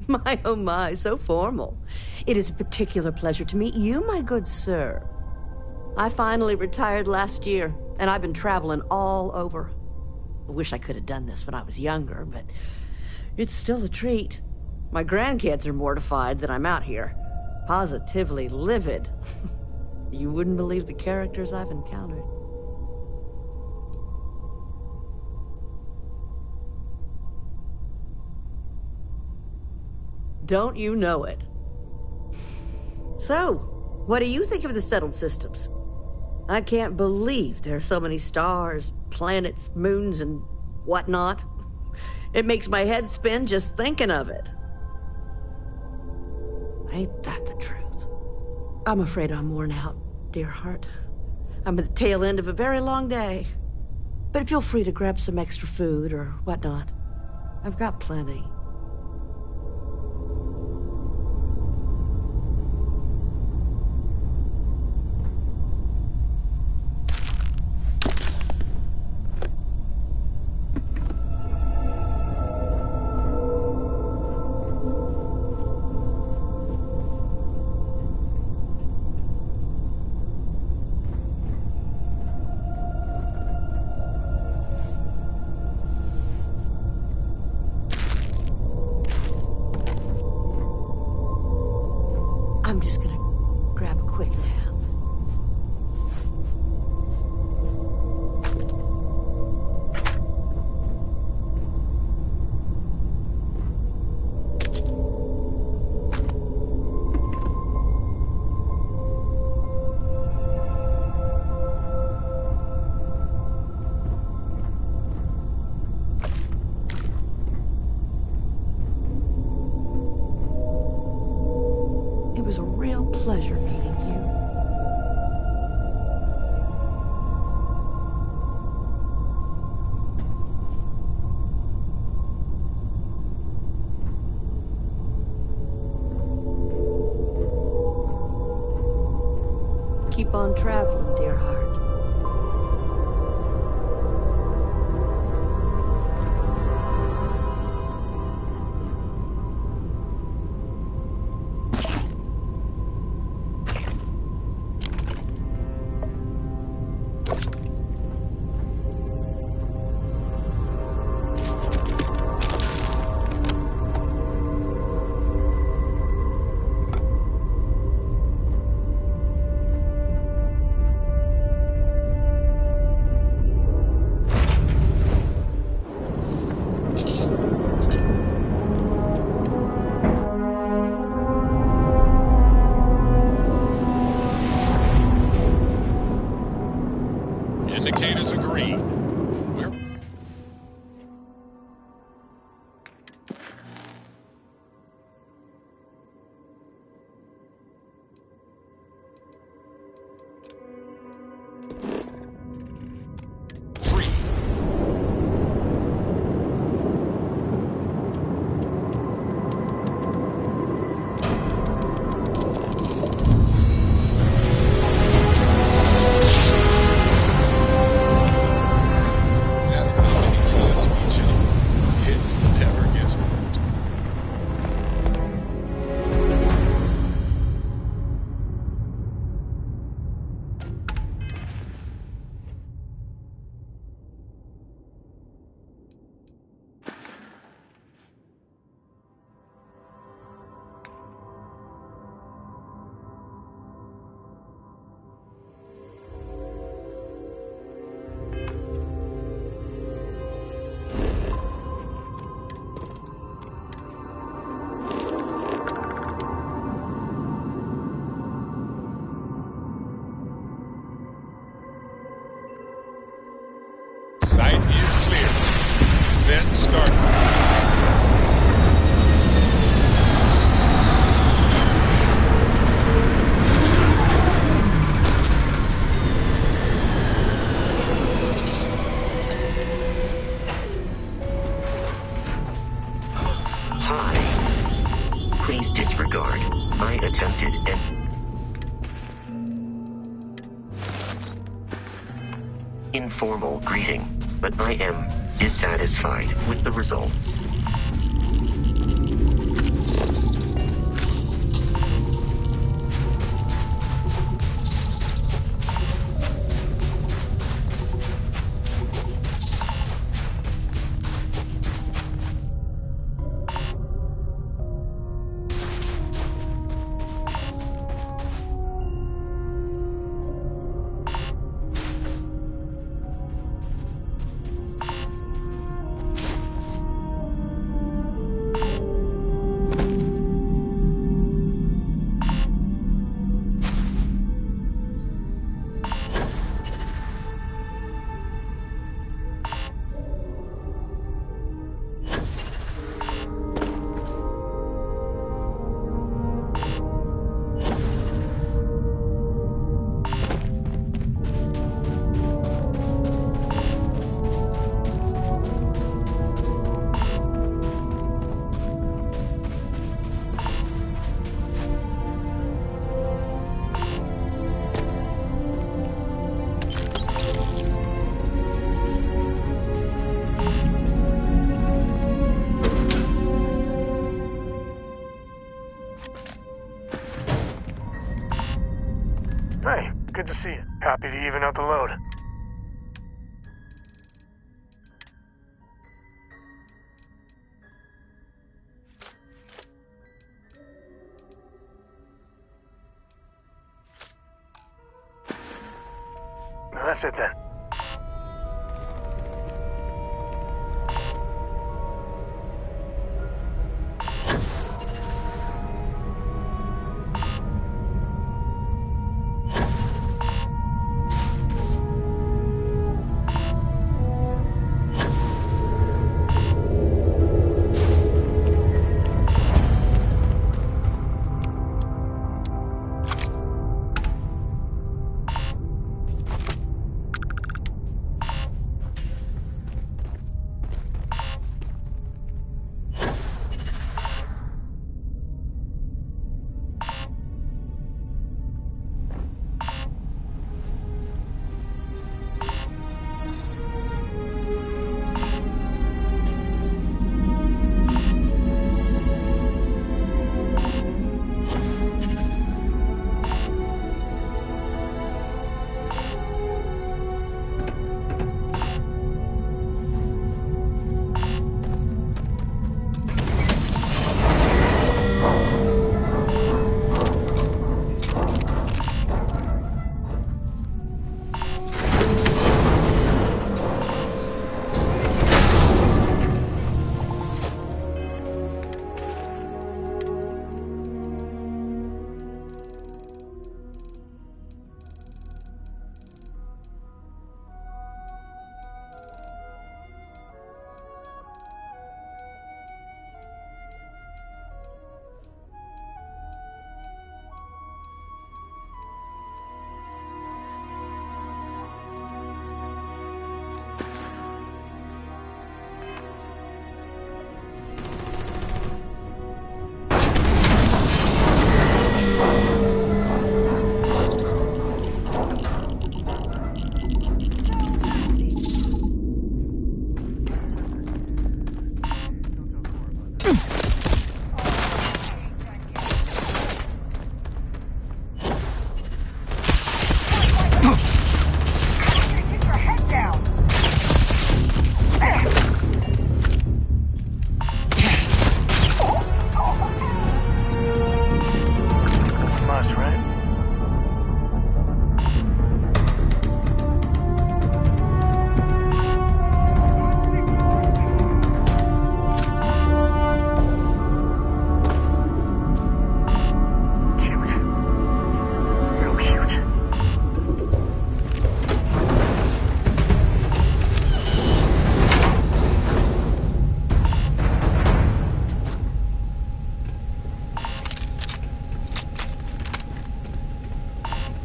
My, oh my, so formal. It is a particular pleasure to meet you, my good sir. I finally retired last year, and I've been traveling all over. I wish I could have done this when I was younger, but it's still a treat. My grandkids are mortified that I'm out here. Positively livid. You wouldn't believe the characters I've encountered. Don't you know it? So, what do you think of the settled systems? I can't believe there are so many stars, planets, moons, and whatnot. It makes my head spin just thinking of it. Ain't that the truth? I'm afraid I'm worn out, dear heart. I'm at the tail end of a very long day. But feel free to grab some extra food or whatnot. I've got plenty. I'm just gonna grab a quick nap. It was a real pleasure meeting you. Keep on traveling, dear heart. Indicators are green. We're... informal greeting, but I am dissatisfied with the results. Hey, good to see you. Happy to even out the load. Well, that's it then.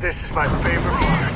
This is my favorite part.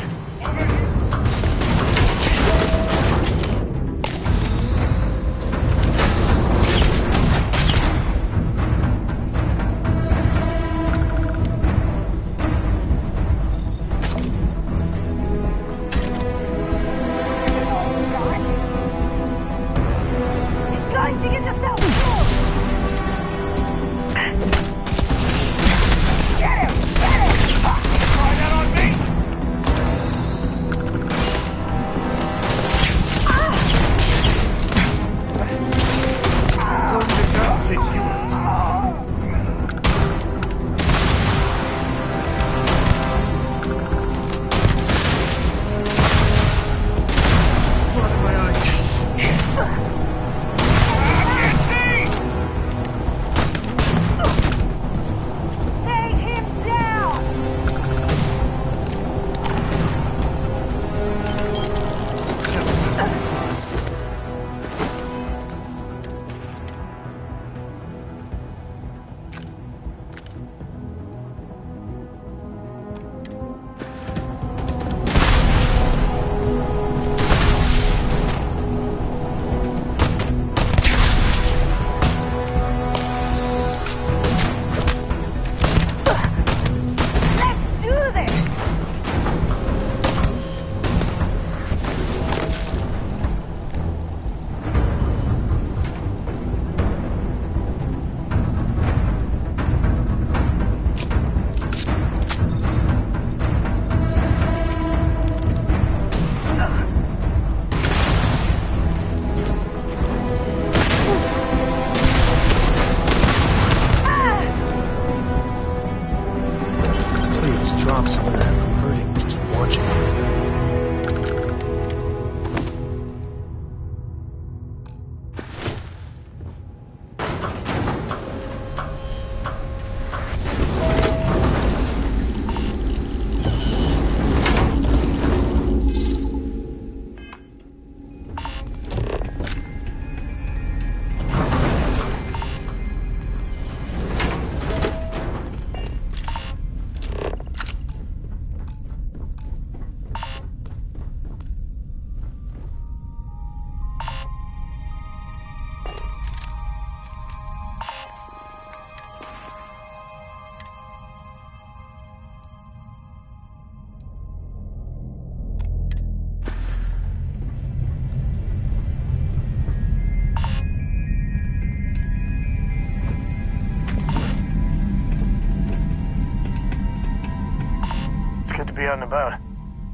out and about.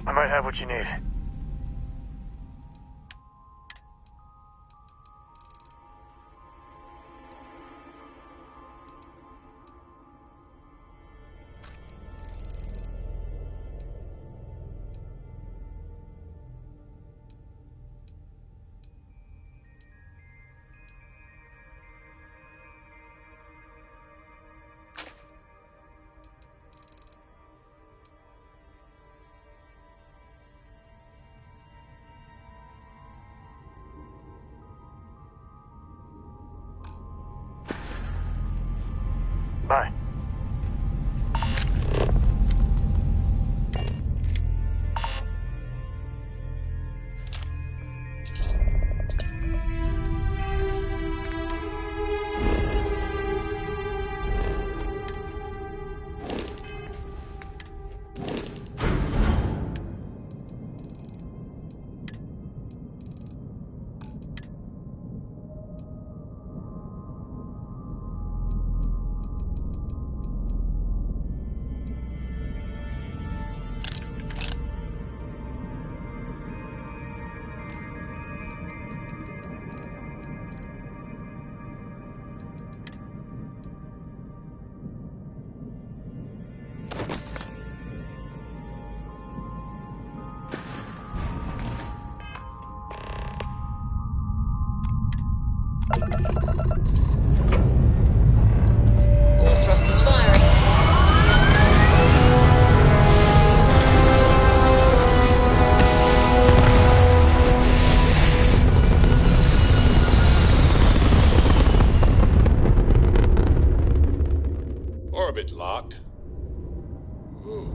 I might have what you need. Bye. Core thrust is firing. Orbit locked. Ooh,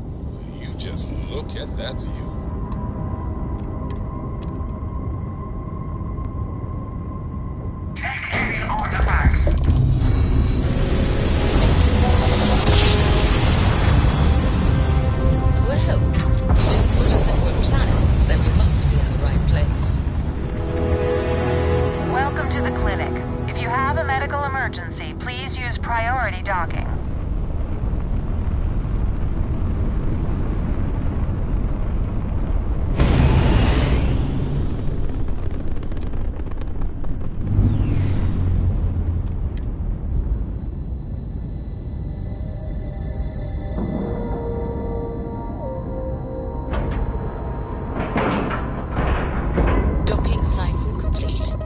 you just look at that view. Well, you didn't put us into a planet, so we must be in the right place. Welcome to the clinic. If you have a medical emergency, please use priority docking. Docking cycle complete.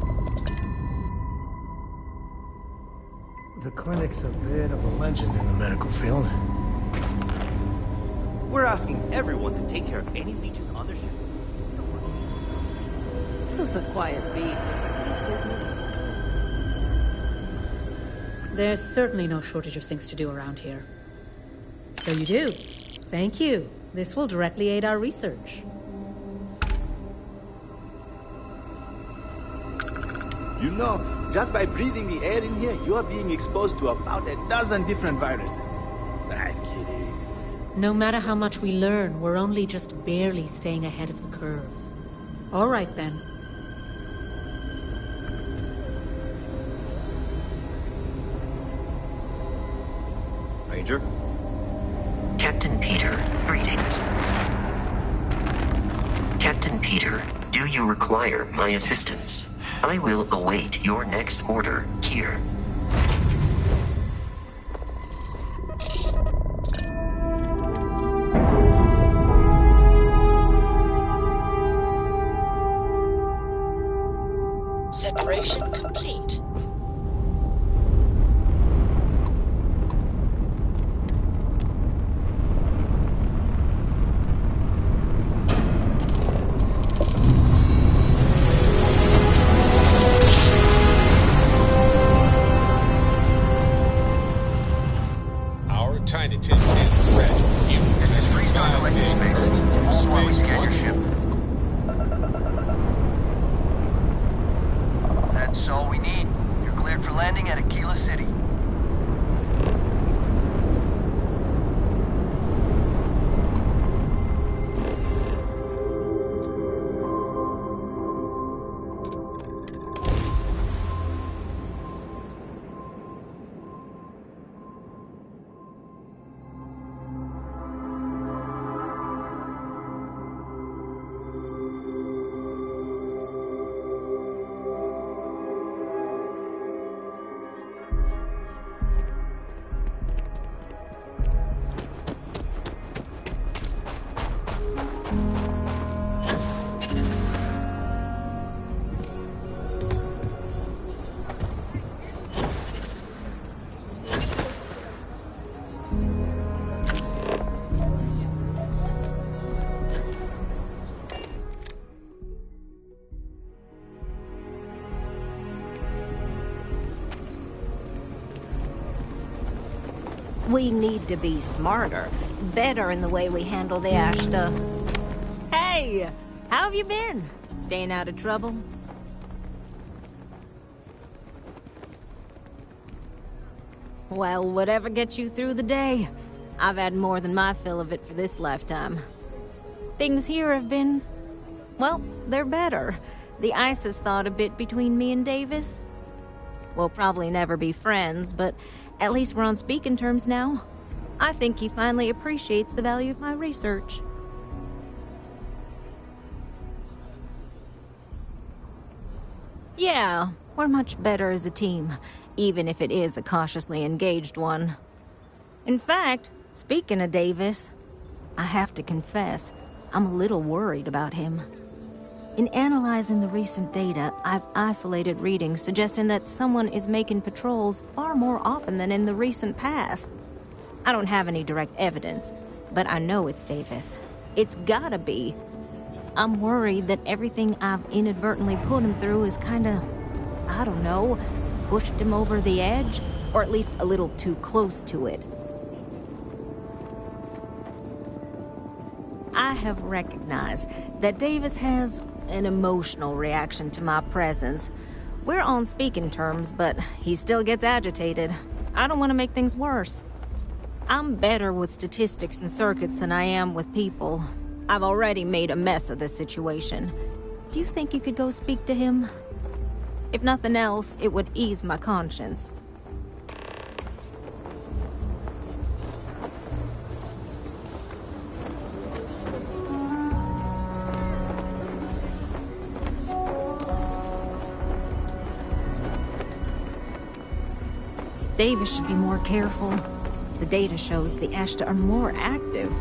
The clinic's a bit of a legend in the medical field. We're asking everyone to take care of any leeches on their ship. This is a quiet beat. This gives me... There's certainly no shortage of things to do around here. So you do. Thank you. This will directly aid our research. You know, just by breathing the air in here, you are being exposed to about a dozen different viruses. I'm kidding. No matter how much we learn, we're only just barely staying ahead of the curve. All right, then. Ranger? Captain Peter, greetings. Captain Peter, do you require my assistance? I will await your next order here. Separation complete. Our tiny tin can fragile humans have survived in space once more. That's all we need. We need to be smarter, better in the way we handle the Ashta. Hey, how have you been? Staying out of trouble? Well, whatever gets you through the day. I've had more than my fill of it for this lifetime. Things here have been... well, they're better. The ice has thawed a bit between me and Davis. We'll probably never be friends, but at least we're on speaking terms now. I think he finally appreciates the value of my research. Yeah, we're much better as a team, even if it is a cautiously engaged one. In fact, speaking of Davis, I have to confess, I'm a little worried about him. In analyzing the recent data, I've isolated readings suggesting that someone is making patrols far more often than in the recent past. I don't have any direct evidence, but I know it's Davis. It's gotta be. I'm worried that everything I've inadvertently put him through is kinda, I don't know, pushed him over the edge, or at least a little too close to it. I have recognized that Davis has an emotional reaction to my presence. We're on speaking terms, but he still gets agitated. I don't want to make things worse. I'm better with statistics and circuits than I am with people. I've already made a mess of this situation. Do you think you could go speak to him? If nothing else, it would ease my conscience. Davis should be more careful. The data shows the Ashta are more active.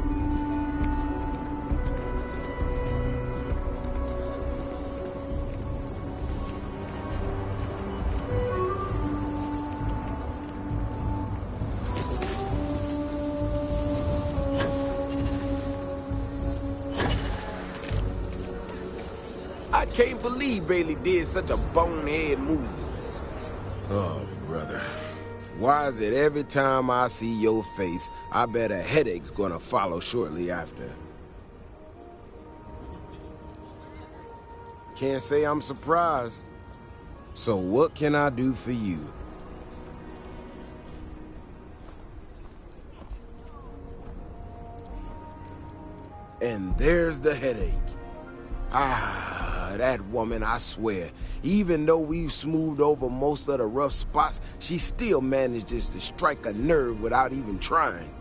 I can't believe Bailey did such a bonehead move. Oh, brother. Why is it every time I see your face, I bet a headache's gonna follow shortly after? Can't say I'm surprised. So what can I do for you? And there's the headache. Ah, that woman, I swear. Even though we've smoothed over most of the rough spots, she still manages to strike a nerve without even trying.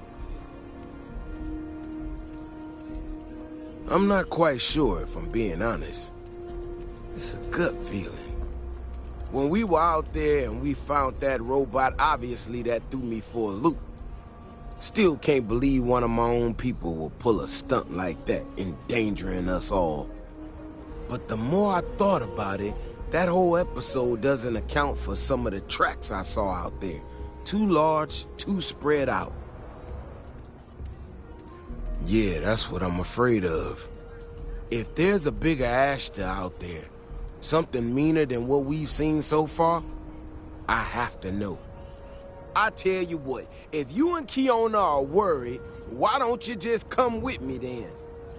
I'm not quite sure, if I'm being honest. It's a gut feeling. When we were out there and we found that robot, obviously that threw me for a loop. Still can't believe one of my own people will pull a stunt like that, endangering us all. But the more I thought about it, that whole episode doesn't account for some of the tracks I saw out there. Too large, too spread out. Yeah, that's what I'm afraid of. If there's a bigger Ashta out there, something meaner than what we've seen so far, I have to know. I tell you what, if you and Kiona are worried, why don't you just come with me then?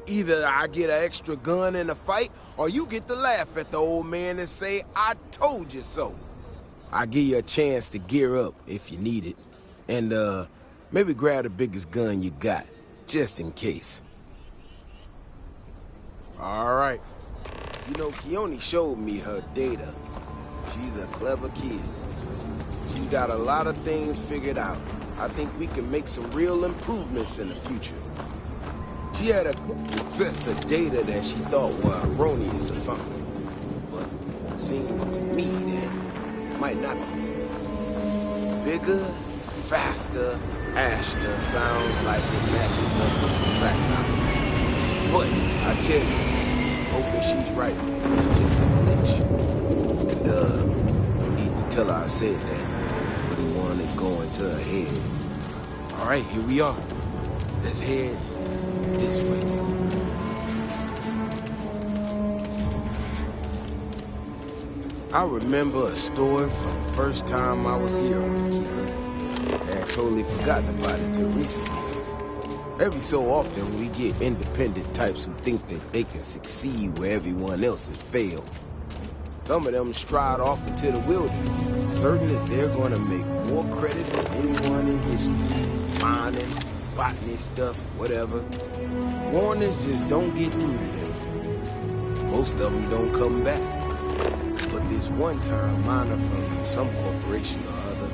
Either I get an extra gun in the fight, or you get to laugh at the old man and say, I told you so. I'll give you a chance to gear up if you need it. And, maybe grab the biggest gun you got, just in case. All right. You know, Keone showed me her data. She's a clever kid. She's got a lot of things figured out. I think we can make some real improvements in the future. She had a sets of data that she thought were erroneous or something. But it seemed to me that it might not be. Bigger, faster, Ashta sounds like it matches up with the tracks I've seen. But I tell you, I'm hoping she's right. It's just a glitch. And, no need to tell her I said that. Wouldn't want it going to her head. All right, here we are. Let's head this way. I remember a story from the first time I was here on the key. That totally forgotten about it till recently. Every so often, we get independent types who think that they can succeed where everyone else has failed. Some of them stride off into the wilderness, certain that they're going to make more credits than anyone in history. Mining, botany stuff, whatever. Warnings just don't get through to them. Most of them don't come back. But this one time, miner from some corporation or other,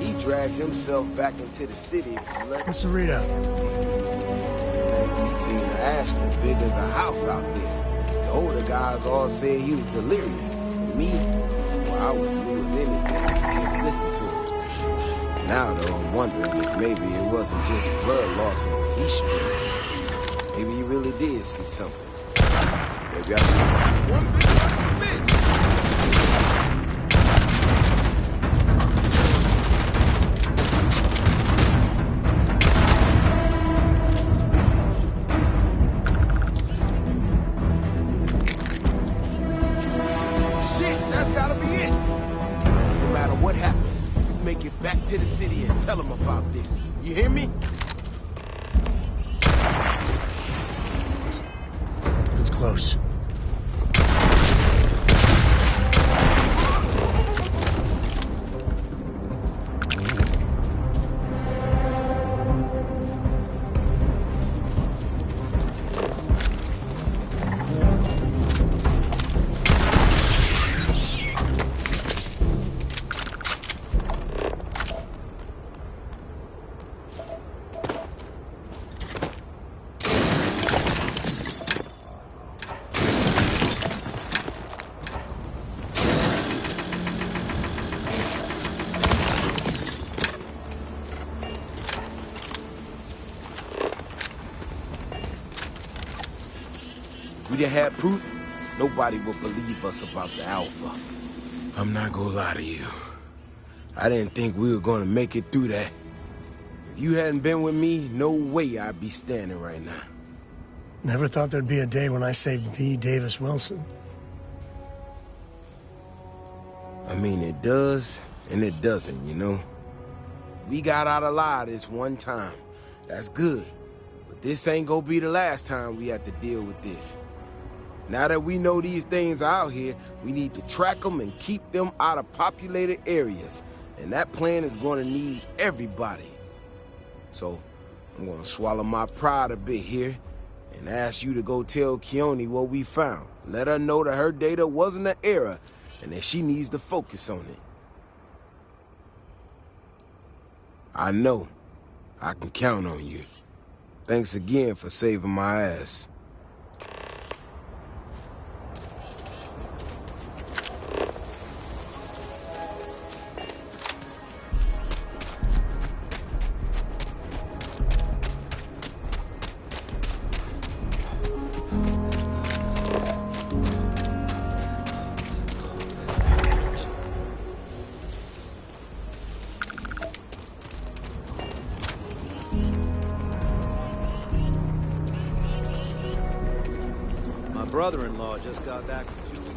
he drags himself back into the city. What's the readout? He seen an ash that big as a house out there. The older guys all said he was delirious. And me, well, I was blue as anything. Just listen to him. Now, though, I'm wondering if maybe it wasn't just blood loss in the heat stroke. Maybe he really did see something. Maybe I should one big son of a bitch. To the city and tell them about this. You hear me? It's close. If we didn't have proof, nobody would believe us about the Alpha. I'm not gonna lie to you. I didn't think we were gonna make it through that. If you hadn't been with me, no way I'd be standing right now. Never thought there'd be a day when I saved the Davis Wilson. I mean, it does, and it doesn't, you know? We got out alive this one time. That's good. But this ain't gonna be the last time we have to deal with this. Now that we know these things are out here, we need to track them and keep them out of populated areas. And that plan is gonna need everybody. So, I'm gonna swallow my pride a bit here and ask you to go tell Keone what we found. Let her know that her data wasn't an error and that she needs to focus on it. I know. I can count on you. Thanks again for saving my ass. Brother-in-law just got back from 2 weeks.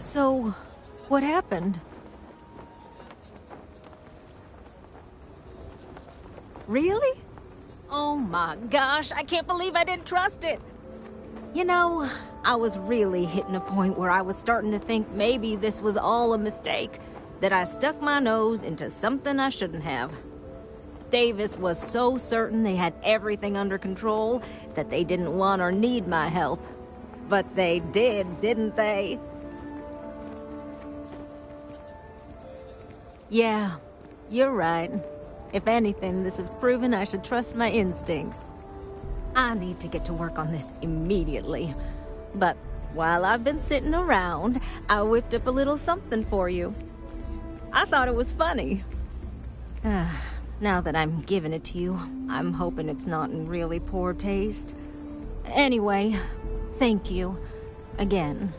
So, what happened? Really? Oh my gosh, I can't believe I didn't trust it. You know, I was really hitting a point where I was starting to think maybe this was all a mistake, that I stuck my nose into something I shouldn't have. Davis was so certain they had everything under control that they didn't want or need my help. But they did, didn't they? Yeah, You're right. If anything, this has proven I should trust my instincts. I need to get to work on this immediately. But while I've been sitting around, I whipped up a little something for you. I thought it was funny. Now that I'm giving it to you, I'm hoping it's not in really poor taste. Anyway, thank you. Again.